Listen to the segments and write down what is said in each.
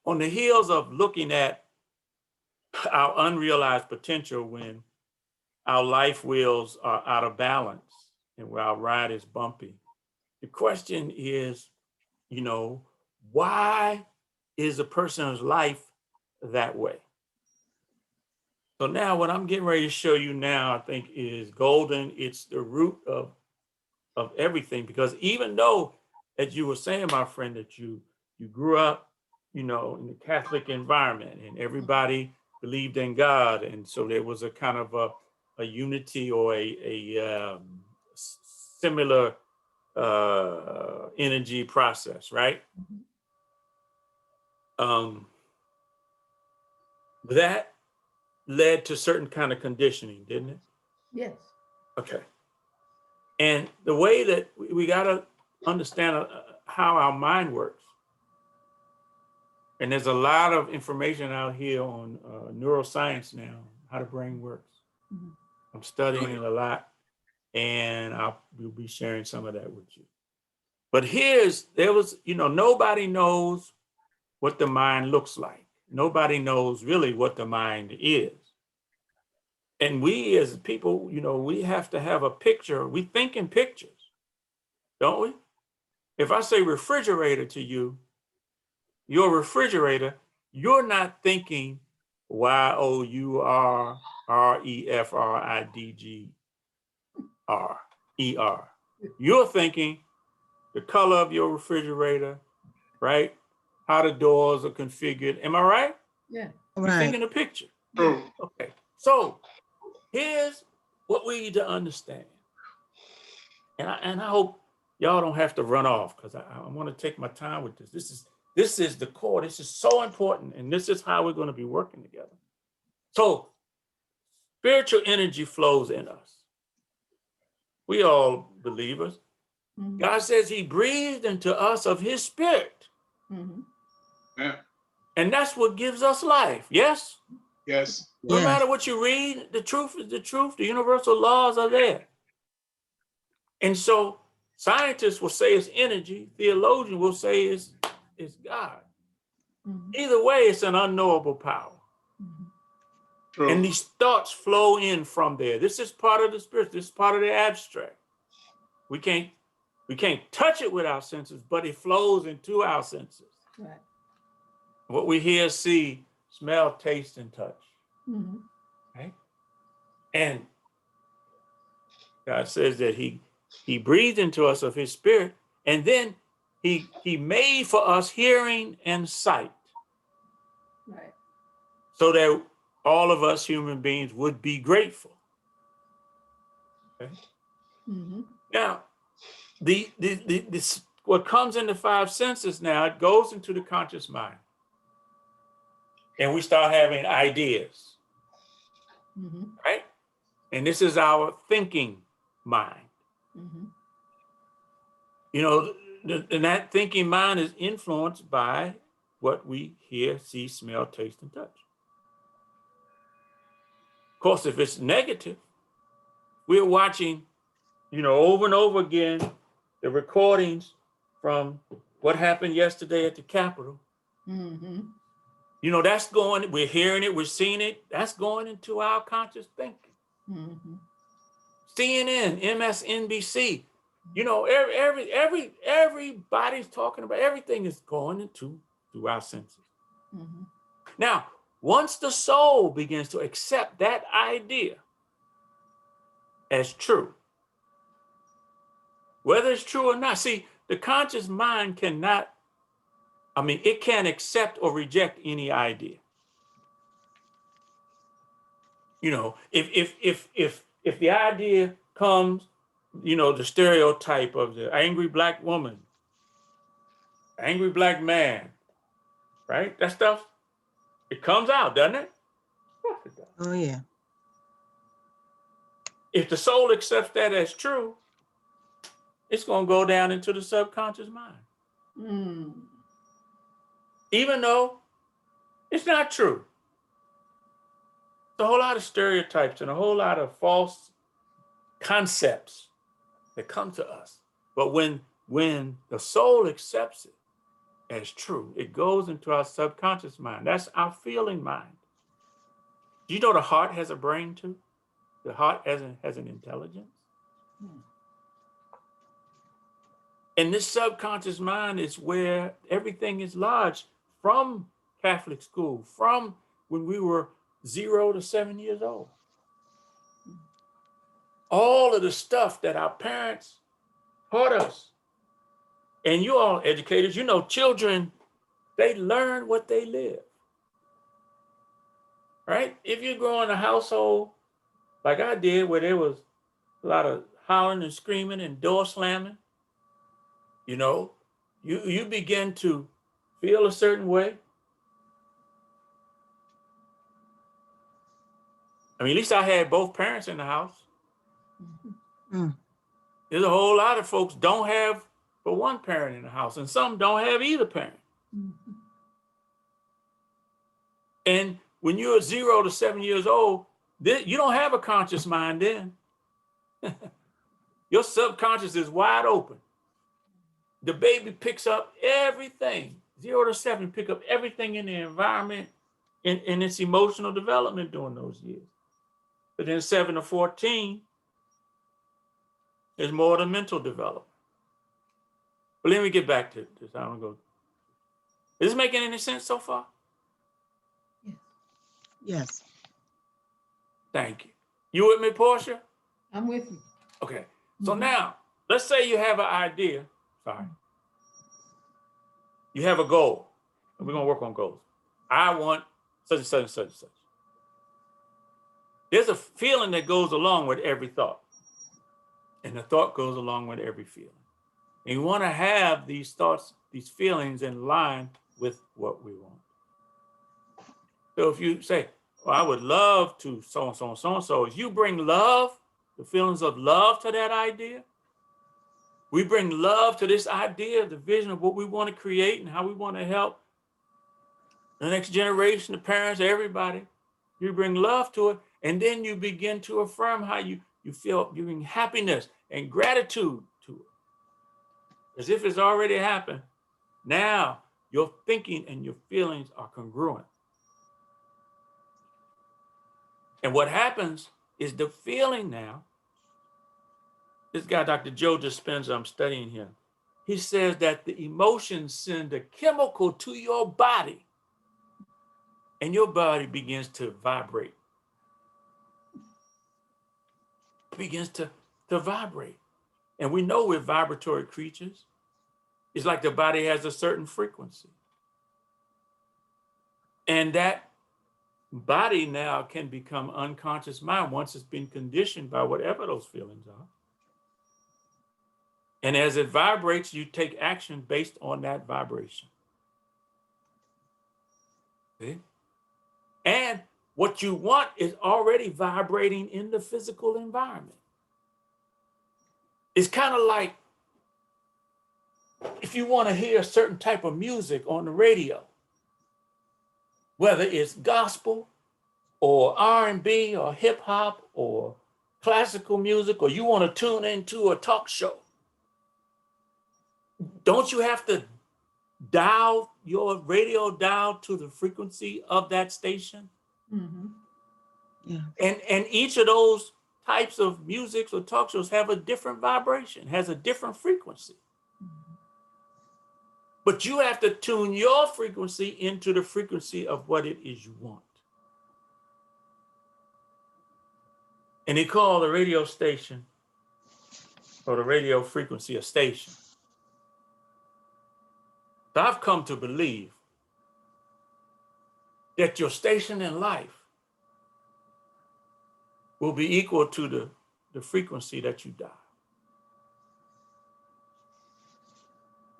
on the heels of looking at our unrealized potential when our life wheels are out of balance and where our ride is bumpy, the question is, why is a person's life that way? So now what I'm getting ready to show you now, I think is golden. It's the root of everything, because even though, as you were saying, my friend, that you grew up, in the Catholic environment and everybody believed in God. And so there was a kind of a unity or a similar energy process, right? That led to certain kind of conditioning, didn't it? Yes. Okay. And the way that we got to understand how our mind works. And there's a lot of information out here on neuroscience now, how the brain works. Mm-hmm. I'm studying it a lot, and we'll be sharing some of that with you. But nobody knows what the mind looks like. Nobody knows really what the mind is. And we as people, we have to have a picture. We think in pictures, don't we? If I say refrigerator to you, your refrigerator, you're not thinking YOURREFRIDGRER. You're thinking the color of your refrigerator, right? How the doors are configured. Am I right? Yeah. You're thinking a picture. Okay. So here's what we need to understand. And I hope y'all don't have to run off, because I want to take my time with this. This is the core. This is so important. And this is how we're going to be working together. So spiritual energy flows in us. We all believers. Mm-hmm. God says he breathed into us of his spirit. Mm-hmm. Yeah. And that's what gives us life. Yes? Yes. No matter what you read, the truth is the truth. The universal laws are there. And so scientists will say it's energy. Theologians will say it's God. Mm-hmm. Either way, it's an unknowable power. Mm-hmm. And these thoughts flow in from there. This is part of the spirit. This is part of the abstract. We can't touch it with our senses, but it flows into our senses. Right. What we hear, see, smell, taste, and touch. Mm-hmm. Right? And God says that he breathed into us of his spirit, and then he made for us hearing and sight. Right. So that all of us human beings would be grateful. Okay. Mm-hmm. Now, this what comes in the five senses now, it goes into the conscious mind. And we start having ideas. Mm-hmm. Right? And this is our thinking mind. Mm-hmm. And that thinking mind is influenced by what we hear, see, smell, taste, and touch. Of course, if it's negative, we're watching, over and over again, the recordings from what happened yesterday at the Capitol. Mm-hmm. We're hearing it, we're seeing it, that's going into our conscious thinking. Mm-hmm. CNN, MSNBC, everybody's talking about, everything is going through our senses. Mm-hmm. Now, once the soul begins to accept that idea as true, whether it's true or not, see, the conscious mind it can't accept or reject any idea. If the idea comes, the stereotype of the angry black woman, angry black man, right? That stuff, it comes out, doesn't it? Oh, yeah. If the soul accepts that as true, it's going to go down into the subconscious mind. Mm. Even though it's not true. There's a whole lot of stereotypes and a whole lot of false that come to us. But when the soul accepts it, as true. It goes into our subconscious mind. That's our feeling mind. Do you know the heart has a brain too? The heart has an intelligence. And this subconscious mind is where everything is lodged from Catholic school, from when we were 0 to 7 years old. All of the stuff that our parents taught us. And you all educators, you know, children, they learn what they live. Right? If you grow in a household like I did, where there was a lot of hollering and screaming and door slamming, you know, you begin to feel a certain way. I mean, at least I had both parents in the house. Mm. There's a whole lot of folks don't have but one parent in the house, and some don't have either parent. And when you're 0 to 7 years old, you don't have a conscious mind then. Your subconscious is wide open. The baby picks up everything. 0 to 7 pick up everything in the environment in its emotional development during those years. But then 7 to 14 is more the mental development. But let me get back to this. I don't go. Is this making any sense so far? Yes. Thank you. You with me, Portia? I'm with you. Okay. So now, let's say you have an idea. Sorry. You have a goal. And we're going to work on goals. I want such and such and such and such. There's a feeling that goes along with every thought. And the thought goes along with every feeling. And you want to have these thoughts, these feelings in line with what we want. So if you say, well, I would love to so-and-so and so-and-so, as you bring love, the feelings of love to that idea, we bring love to this idea, the vision of what we want to create and how we want to help the next generation, the parents, everybody. You bring love to it, and then you begin to affirm how you feel. You bring happiness and gratitude to it, as if it's already happened. Now your thinking and your feelings are congruent. And what happens is the feeling now, this guy, Dr. Joe Dispenza, I'm studying him. He says that the emotions send a chemical to your body and your body begins to vibrate. It begins to vibrate. And we know we're vibratory creatures. It's like the body has a certain frequency. And that body now can become unconscious mind once it's been conditioned by whatever those feelings are. And as it vibrates, you take action based on that vibration. See? And what you want is already vibrating in the physical environment. It's kind of like if you want to hear a certain type of music on the radio, whether it's gospel or R&B or hip hop or classical music, or you want to tune into a talk show, don't you have to dial your radio dial to the frequency of that station? Mm-hmm. Yeah. And each of those types of music or talk shows have a different vibration, has a different frequency. Mm-hmm. But you have to tune your frequency into the frequency of what it is you want. And they call the radio station or the radio frequency a station. So I've come to believe that your station in life will be equal to the frequency that you dial.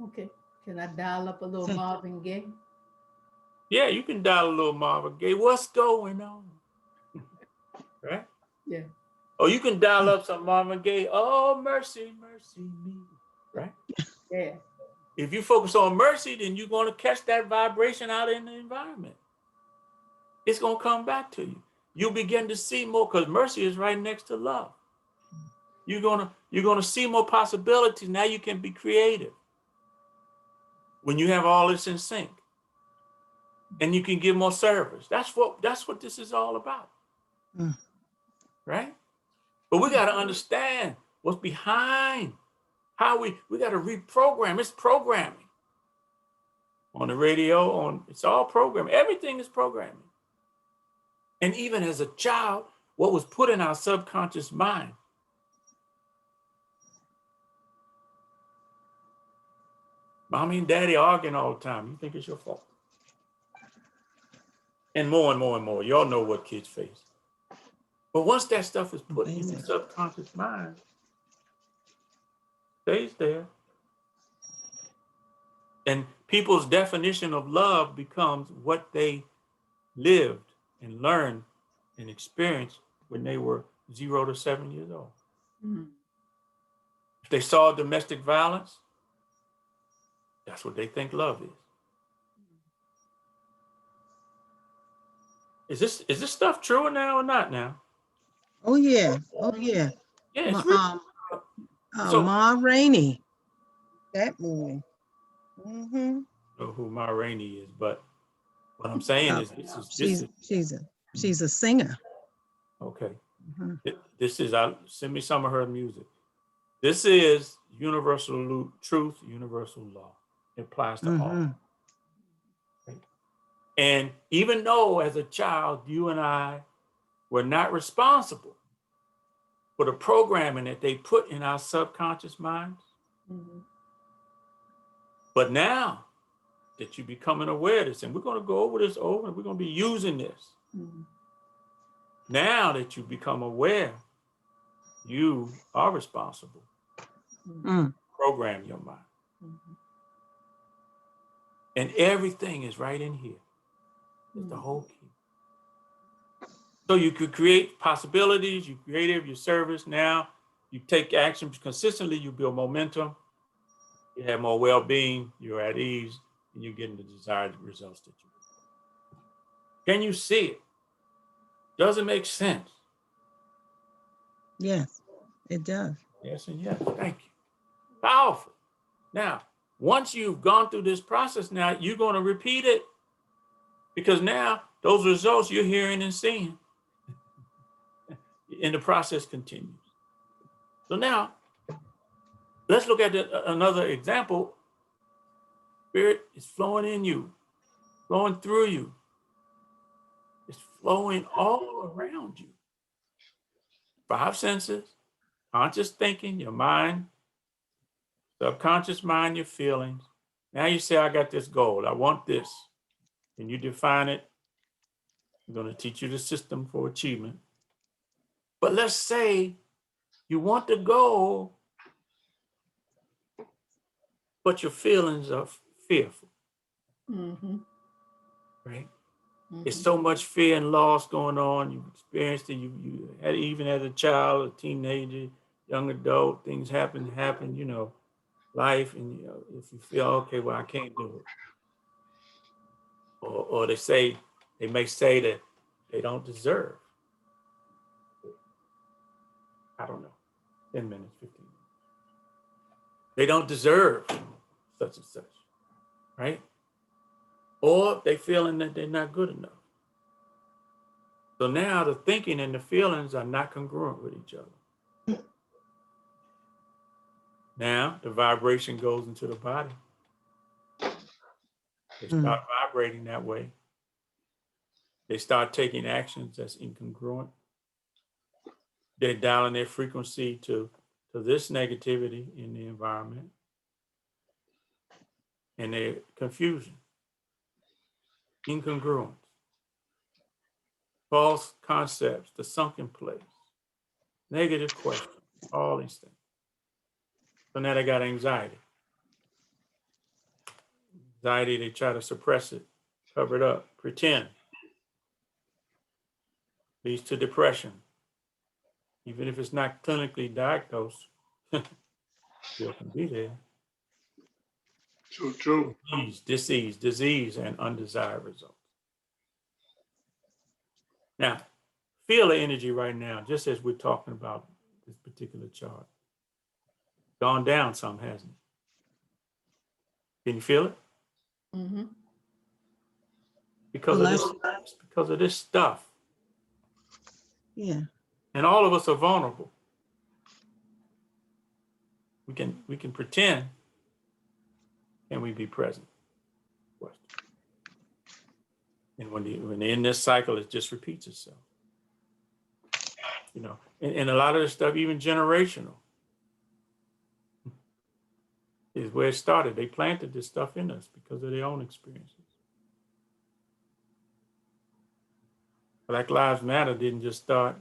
Okay. Can I dial up a little Marvin Gaye? Yeah, you can dial a little Marvin Gaye. What's going on? Right? Yeah. Or you can dial up some Marvin Gaye. Oh, mercy, mercy me. Right? Yeah. If you focus on mercy, then you're going to catch that vibration out in the environment. It's going to come back to you. You'll begin to see more, because mercy is right next to love. You're gonna see more possibilities. Now you can be creative. when you have all this in sync, and you can give more service. That's what this is all about, right? But we got to understand what's behind how we got to reprogram. It's programming on the radio, it's all programming. Everything is programming. And even as a child, what was put in our subconscious mind. Mommy and daddy arguing all the time. You think it's your fault. And more and more and more. Y'all know what kids face. But once that stuff is put in the subconscious mind, stays there. And people's definition of love becomes what they lived and learned and experienced when they were 0 to 7 years old. Mm-hmm. If they saw domestic violence, that's what they think love is. Is this stuff true now or not now? Oh yeah. Oh yeah. Yeah, it's real. So, Ma Rainey, that movie. Mm-hmm. I don't know who Ma Rainey is, but what I'm saying is she's a singer. Okay. Mm-hmm. This is, send me some of her music. This is universal truth, universal law. It applies to all. Okay. And even though as a child, you and I were not responsible for the programming that they put in our subconscious minds, but now that you're becoming aware of this, and we're going to go over this over, and we're going to be using this. Now that you become aware, you are responsible. Program your mind. And everything is right in here. It's the whole key. So you could create possibilities, you creative, your service. Now you take action consistently, you build momentum, you have more well-being, you're at ease, and you're getting the desired results that you want. Can you see it? Does it make sense? Yes, it does. Yes and yes. Thank you. Powerful. Now, once you've gone through this process, now you're going to repeat it, because now those results you're hearing and seeing, and the process continues. So now, let's look at another example. Spirit is flowing in you, flowing through you. It's flowing all around you. 5 senses, conscious thinking, your mind, subconscious mind, your feelings. Now you say, I got this goal. I want this. And you define it. I'm going to teach you the system for achievement. But let's say you want the goal, but your feelings are fearful. Right? There's so much fear and loss going on. You've experienced it. You had, even as a child, a teenager, young adult, things happen, you know, life. And, you know, if you feel, okay, well, I can't do it. Or they may say that they don't deserve. I don't know, 10 minutes, 15 minutes. They don't deserve such and such, right? Or they feeling that they're not good enough. So now the thinking and the feelings are not congruent with each other. Now the vibration goes into the body. They start vibrating that way. They start taking actions that's incongruent. They're dialing their frequency to this negativity in the environment, and their confusion, incongruence, false concepts, the sunken place, negative questions, all these things. So now they got anxiety. Anxiety, they try to suppress it, cover it up, pretend. Leads to depression. Even if it's not clinically diagnosed, still can be there. True. Disease, and undesired results. Now, feel the energy right now, just as we're talking about this particular chart. Gone down some, hasn't it? Can you feel it? Mm-hmm. because of this stuff. Yeah. And all of us are vulnerable. We can pretend. Can we be present? Question. And when they're in this cycle, it just repeats itself. You know, and a lot of this stuff, even generational, is where it started. They planted this stuff in us because of their own experiences. Black Lives Matter didn't just start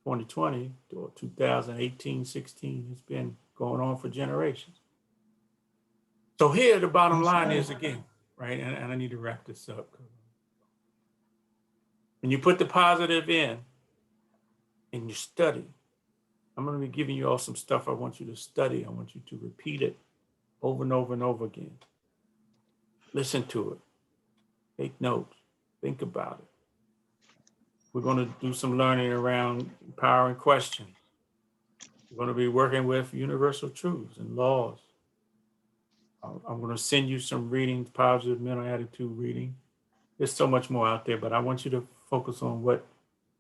2020 or 2018, 16. It's been going on for generations. So here, the bottom line is again, right? And I need to wrap this up. When you put the positive in and you study, I'm going to be giving you all some stuff I want you to study. I want you to repeat it over and over and over again. Listen to it. Take notes. Think about it. We're going to do some learning around empowering questions. We're going to be working with universal truths and laws. I'm going to send you some readings, positive mental attitude reading. There's so much more out there, but I want you to focus on what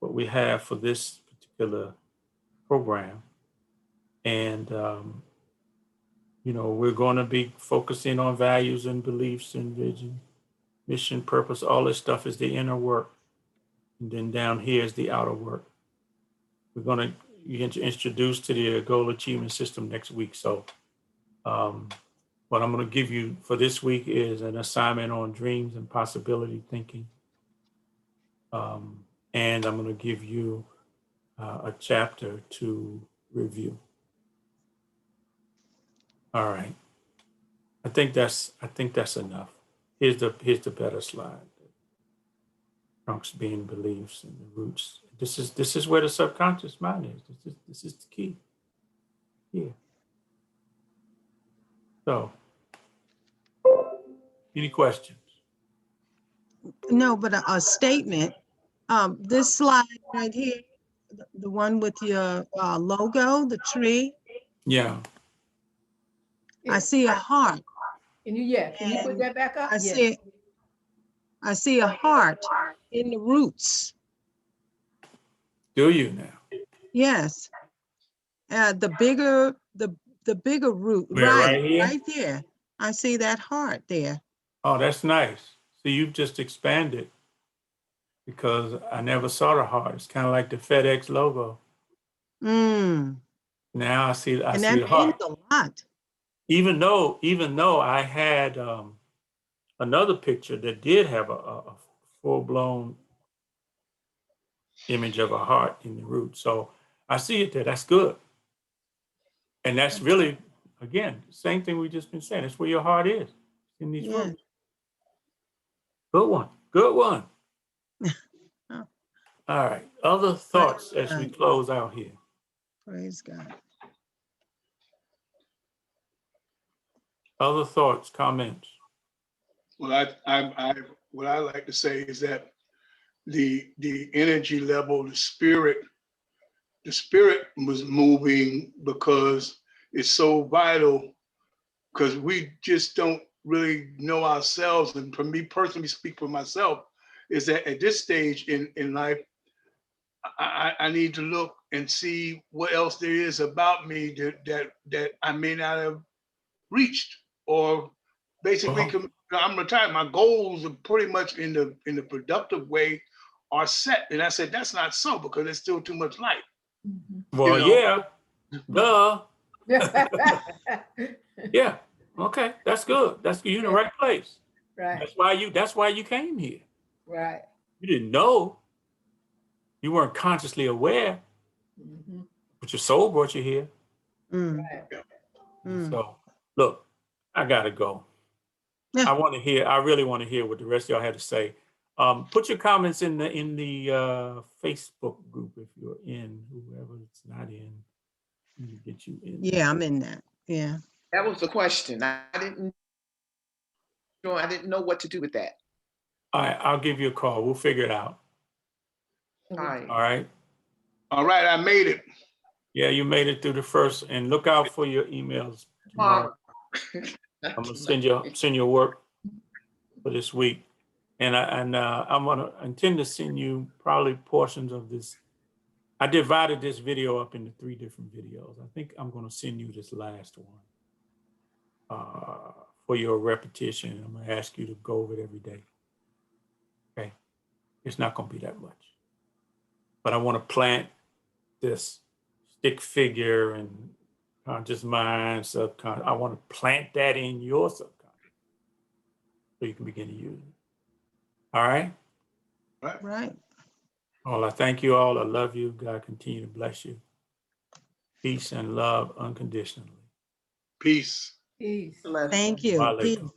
we have for this particular program. And, you know, we're going to be focusing on values and beliefs and vision, mission, purpose. All this stuff is the inner work. And then down here is the outer work. We're going to get introduced to the goal achievement system next week. So what I'm going to give you for this week is an assignment on dreams and possibility thinking. And I'm going to give you a chapter to review. All right. I think that's enough. Here's the better slide. Trunks being beliefs and the roots. This is where the subconscious mind is. This is the key. Here. So, any questions? No, but a statement. This slide right here, the one with your logo, the tree, Yeah. I see a heart. Can you put that back up? I see a heart in the roots. Do you now? Yes. The bigger root, Where, right right here? there. I see that heart there. Oh, that's nice. So you've just expanded because I never saw the heart. It's kind of like the FedEx logo. Mm. Now I see And the that means heart. a lot. Even though I had another picture that did have a full-blown image of a heart in the root. So I see it there. That's good. And that's really, again, same thing we just been saying. That's where your heart is, in these roots. Good one. Good one. Oh. All right. Other thoughts as we close out here? Praise God. Other thoughts, comments? Well, what I like to say is that the energy level, the spirit was moving because it's so vital, because we just don't really know ourselves. And for me personally, speak for myself, is that at this stage in life, I need to look and see what else there is about me that I may not have reached, or basically, I'm retired. My goals are pretty much in the productive way are set. And I said, that's not so, because there's still too much light. Well, You know? yeah, duh. Yeah, okay, that's good. You're in the right place. Right. That's why you came here. Right. You didn't know. You weren't consciously aware, but your soul brought you here. Right. So, look, I gotta go. Yeah. I really want to hear what the rest of y'all had to say. Put your comments in the Facebook group if you're in. Whoever it's not in, let me get you in. Yeah, I'm in that. Yeah. That was the question. I didn't know what to do with that. All right, I'll give you a call. We'll figure it out. All right. All right. All right, I made it. Yeah, you made it through the first, and look out for your emails tomorrow. I'm gonna send you work. for this week. And I'm gonna intend to send you probably portions of this. I divided this video up into 3 different videos. I think I'm gonna send you this last one for your repetition. I'm gonna ask you to go over it every day. Okay, it's not gonna be that much, but I wanna plant this stick figure and conscious mind, subconscious. I wanna plant that in your subconscious so you can begin to use it. All right? Right. Well, I thank you all. I love you. God continue to bless you. Peace and love unconditionally. Peace. Peace. Bless Thank you. you. Wa Peace. alaikum.